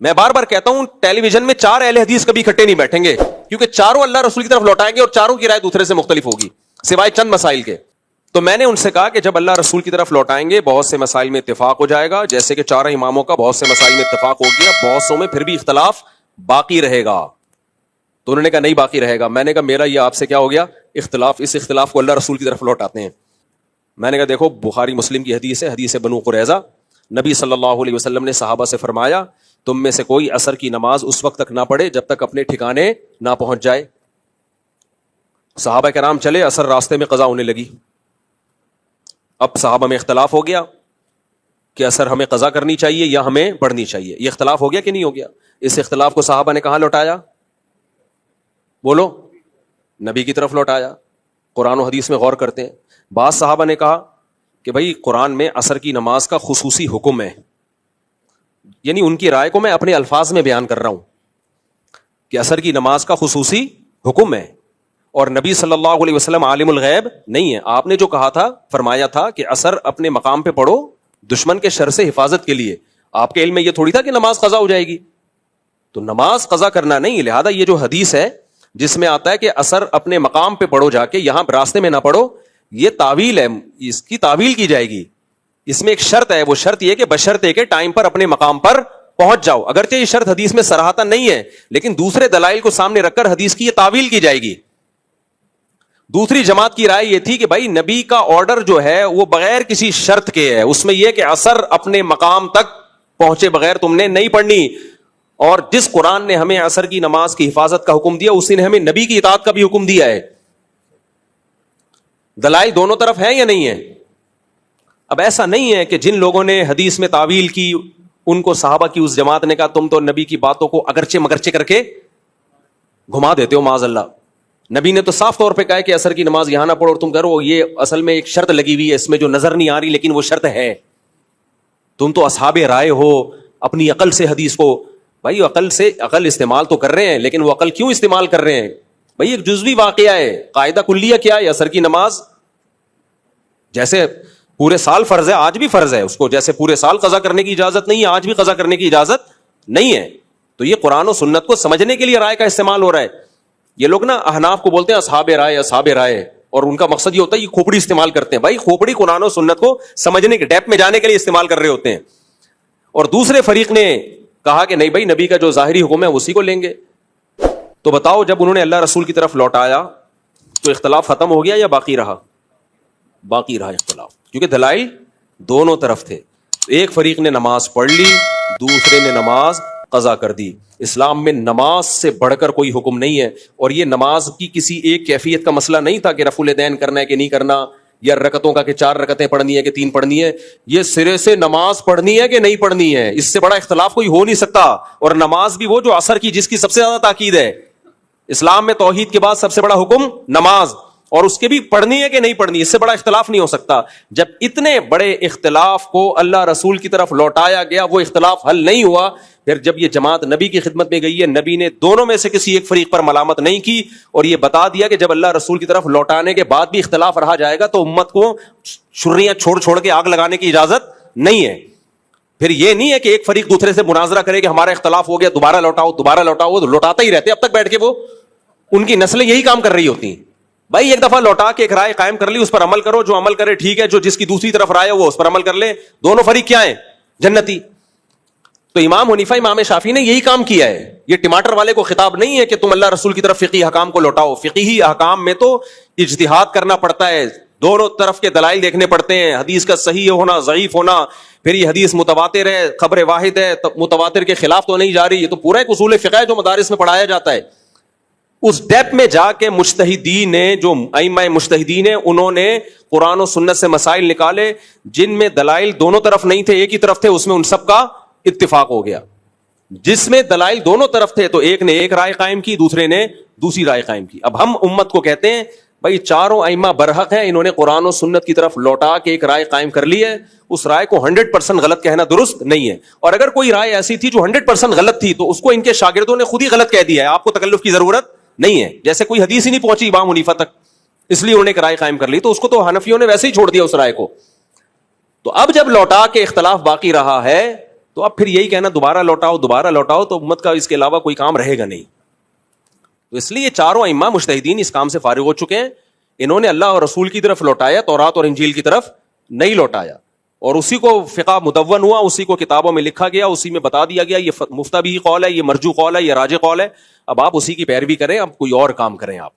میں بار بار کہتا ہوں ٹیلی ویژن میں 4 اہل حدیث کبھی اکٹھے نہیں بیٹھیں گے، کیونکہ چاروں اللہ رسول کی طرف لوٹائیں گے اور چاروں کی رائے دوسرے سے مختلف ہوگی سوائے چند مسائل کے. تو میں نے ان سے کہا کہ جب اللہ رسول کی طرف لوٹائیں گے بہت سے مسائل میں اتفاق ہو جائے گا، جیسے کہ 4 اماموں کا بہت سے مسائل میں اتفاق ہو گیا، بہت سوں میں پھر بھی اختلاف باقی رہے گا. تو انہوں نے کہا نہیں باقی رہے گا. میں نے کہا میرا یہ آپ سے کیا ہو گیا اختلاف، اس اختلاف کو اللہ رسول کی طرف لوٹاتے ہیں. میں نے کہا دیکھو بخاری مسلم کی حدیث ہے، حدیث بنو قریظہ، نبی صلی اللہ علیہ وسلم نے صحابہ سے فرمایا تم میں سے کوئی عصر کی نماز اس وقت تک نہ پڑھے جب تک اپنے ٹھکانے نہ پہنچ جائے. صحابہ کرام چلے، عصر راستے میں قضا ہونے لگی. اب صحابہ میں اختلاف ہو گیا کہ عصر ہمیں قضا کرنی چاہیے یا ہمیں پڑھنی چاہیے. یہ اختلاف ہو گیا کہ نہیں ہو گیا؟ اس اختلاف کو صحابہ نے کہاں لوٹایا؟ بولو، نبی کی طرف لوٹایا. قرآن و حدیث میں غور کرتے ہیں. بعض صحابہ نے کہا کہ بھائی قرآن میں عصر کی نماز کا خصوصی حکم ہے، یعنی ان کی رائے کو میں اپنے الفاظ میں بیان کر رہا ہوں کہ عصر کی نماز کا خصوصی حکم ہے اور نبی صلی اللہ علیہ وسلم عالم الغیب نہیں ہے. آپ نے جو کہا تھا، فرمایا تھا کہ عصر اپنے مقام پہ پڑھو دشمن کے شر سے حفاظت کے لیے. آپ کے علم میں یہ تھوڑی تھا کہ نماز قضا ہو جائے گی. تو نماز قضا کرنا نہیں، لہذا یہ جو حدیث ہے جس میں آتا ہے کہ عصر اپنے مقام پہ پڑھو جا کے، یہاں راستے میں نہ پڑھو، یہ تعویل ہے، اس کی تعویل کی جائے گی. اس میں ایک شرط ہے، وہ شرط یہ کہ بشرطے کہ ٹائم پر اپنے مقام پر پہنچ جاؤ. اگرچہ یہ شرط حدیث میں صراحتاً نہیں ہے، لیکن دوسرے دلائل کو سامنے رکھ کر حدیث کی یہ تعویل کی جائے گی. دوسری جماعت کی رائے یہ تھی کہ بھائی نبی کا آرڈر جو ہے وہ بغیر کسی شرط کے ہے، اس میں یہ کہ عصر اپنے مقام تک پہنچے بغیر تم نے نہیں پڑھنی. اور جس قرآن نے ہمیں عصر کی نماز کی حفاظت کا حکم دیا اسی نے ہمیں نبی کی اطاعت کا بھی حکم دیا ہے. دلائل دونوں طرف ہیں یا نہیں ہے؟ اب ایسا نہیں ہے کہ جن لوگوں نے حدیث میں تعویل کی ان کو صحابہ کی اس جماعت نے کہا تم تو نبی کی باتوں کو اگرچہ مگرچہ کر کے گھما دیتے ہو معاذ اللہ. نبی نے تو صاف طور پہ کہا کہ عصر کی نماز یہاں نہ پڑھو اور تم کرو، یہ اصل میں ایک شرط لگی ہوئی ہے، اس میں جو نظر نہیں آ رہی لیکن وہ شرط ہے. تم تو اصحاب رائے ہو، اپنی عقل سے حدیث کو، بھائی عقل استعمال تو کر رہے ہیں لیکن وہ عقل کیوں استعمال کر رہے ہیں؟ بھائی ایک جزوی واقعہ ہے، قاعدہ کلیہ کیا ہے؟ عصر کی نماز جیسے پورے سال فرض ہے، آج بھی فرض ہے اس کو، جیسے پورے سال قضا کرنے کی اجازت نہیں ہے آج بھی قضا کرنے کی اجازت نہیں ہے. تو یہ قرآن و سنت کو سمجھنے کے لیے رائے کا استعمال ہو رہا ہے. یہ لوگ نا احناف کو بولتے ہیں اصحاب رائے، اور ان کا مقصد یہ ہوتا ہے یہ کھوپڑی استعمال کرتے ہیں. بھائی کھوپڑی قرآن و سنت کو سمجھنے کے ڈیپ میں جانے کے لیے استعمال کر رہے ہوتے ہیں. اور دوسرے فریق نے کہا کہ نہیں بھائی نبی کا جو ظاہری حکم ہے اسی کو لیں گے. تو بتاؤ جب انہوں نے اللہ رسول کی طرف لوٹایا تو اختلاف ختم ہو گیا یا باقی رہا؟ باقی رہا اختلاف، کیونکہ دلائل دونوں طرف تھے. ایک فریق نے نماز پڑھ لی، دوسرے نے نماز قضا کر دی. اسلام میں نماز سے بڑھ کر کوئی حکم نہیں ہے. اور یہ نماز کی کسی ایک کیفیت کا مسئلہ نہیں تھا کہ رفع الیدین کرنا ہے کہ نہیں کرنا، یا رکعتوں کا کہ 4 رکعتیں پڑھنی ہے کہ 3 پڑھنی ہے. یہ سرے سے نماز پڑھنی ہے کہ نہیں پڑھنی ہے، اس سے بڑا اختلاف کوئی ہو نہیں سکتا. اور نماز بھی وہ جو عصر کی جس کی سب سے زیادہ تاکید ہے. اسلام میں توحید کے بعد سب سے بڑا حکم نماز، اور اس کے بھی پڑھنی ہے کہ نہیں پڑھنی، اس سے بڑا اختلاف نہیں ہو سکتا. جب اتنے بڑے اختلاف کو اللہ رسول کی طرف لوٹایا گیا وہ اختلاف حل نہیں ہوا. پھر جب یہ جماعت نبی کی خدمت میں گئی ہے، نبی نے دونوں میں سے کسی ایک فریق پر ملامت نہیں کی اور یہ بتا دیا کہ جب اللہ رسول کی طرف لوٹانے کے بعد بھی اختلاف رہا جائے گا تو امت کو چھریاں چھوڑ کے آگ لگانے کی اجازت نہیں ہے. پھر یہ نہیں ہے کہ ایک فریق دوسرے سے مناظرہ کرے کہ ہمارا اختلاف ہو گیا دوبارہ لوٹاؤ، وہ لوٹاتے ہی رہتے اب تک بیٹھ کے. وہ ان کی نسلیں یہی کام کر رہی ہوتی ہیں. بھائی ایک دفعہ لوٹا کے ایک رائے قائم کر لی، اس پر عمل کرو، جو عمل کرے ٹھیک ہے، جو جس کی دوسری طرف رائے وہ اس پر عمل کر لے. دونوں فریق کیا ہیں؟ جنتی. تو امام حنیفہ امام شافعی نے یہی کام کیا ہے. یہ ٹماٹر والے کو خطاب نہیں ہے کہ تم اللہ رسول کی طرف فقہی احکام کو لوٹاؤ. فقہی احکام میں تو اجتہاد کرنا پڑتا ہے، دونوں طرف کے دلائل دیکھنے پڑتے ہیں، حدیث کا صحیح ہونا، ضعیف ہونا، پھر یہ حدیث متواتر ہے، خبر واحد ہے، متواتر کے خلاف تو نہیں جا رہی. یہ تو پورا ایک اصول فقہ ہے جو مدارس میں پڑھایا جاتا ہے. اس ڈیپ میں جا کے مجتہدین نے، جو ائمہ مجتہدین ہیں، انہوں نے قرآن و سنت سے مسائل نکالے جن میں دلائل دونوں طرف نہیں تھے، ایک ہی طرف تھے، اس میں ان سب کا اتفاق ہو گیا. جس میں دلائل دونوں طرف تھے تو ایک نے ایک رائے قائم کی، دوسرے نے دوسری رائے قائم کی. اب ہم امت کو کہتے ہیں بھائی چاروں ائمہ برحق ہیں، انہوں نے قرآن و سنت کی طرف لوٹا کے ایک رائے قائم کر لی ہے. اس رائے کو 100% غلط کہنا درست نہیں ہے. اور اگر کوئی رائے ایسی تھی جو 100% غلط تھی تو اس کو ان کے شاگردوں نے خود ہی غلط کہہ دیا ہے، آپ کو تکلف کی ضرورت نہیں ہے. جیسے کوئی حدیث ہی نہیں پہنچی امام حنیفہ تک، اس لیے انہوں نے ایک رائے قائم کر لی، تو اس کو تو حنفیوں نے ویسے ہی چھوڑ دیا اس رائے کو. تو اب جب لوٹا کے اختلاف باقی رہا ہے تو اب پھر یہی کہنا دوبارہ لوٹاؤ تو امت کا اس کے علاوہ کوئی کام رہے گا نہیں. تو اس لیے یہ چاروں ائمہ مجتہدین اس کام سے فارغ ہو چکے ہیں. انہوں نے اللہ اور رسول کی طرف لوٹایا, تورات اور انجیل کی طرف نہیں لوٹایا, اور اسی کو فقہ مدون ہوا, اسی کو کتابوں میں لکھا گیا, اسی میں بتا دیا گیا یہ مفتبی قول ہے, یہ مرجو قول ہے, یہ راجح قول ہے. اب آپ اسی کی پیروی کریں, اب کوئی اور کام کریں آپ.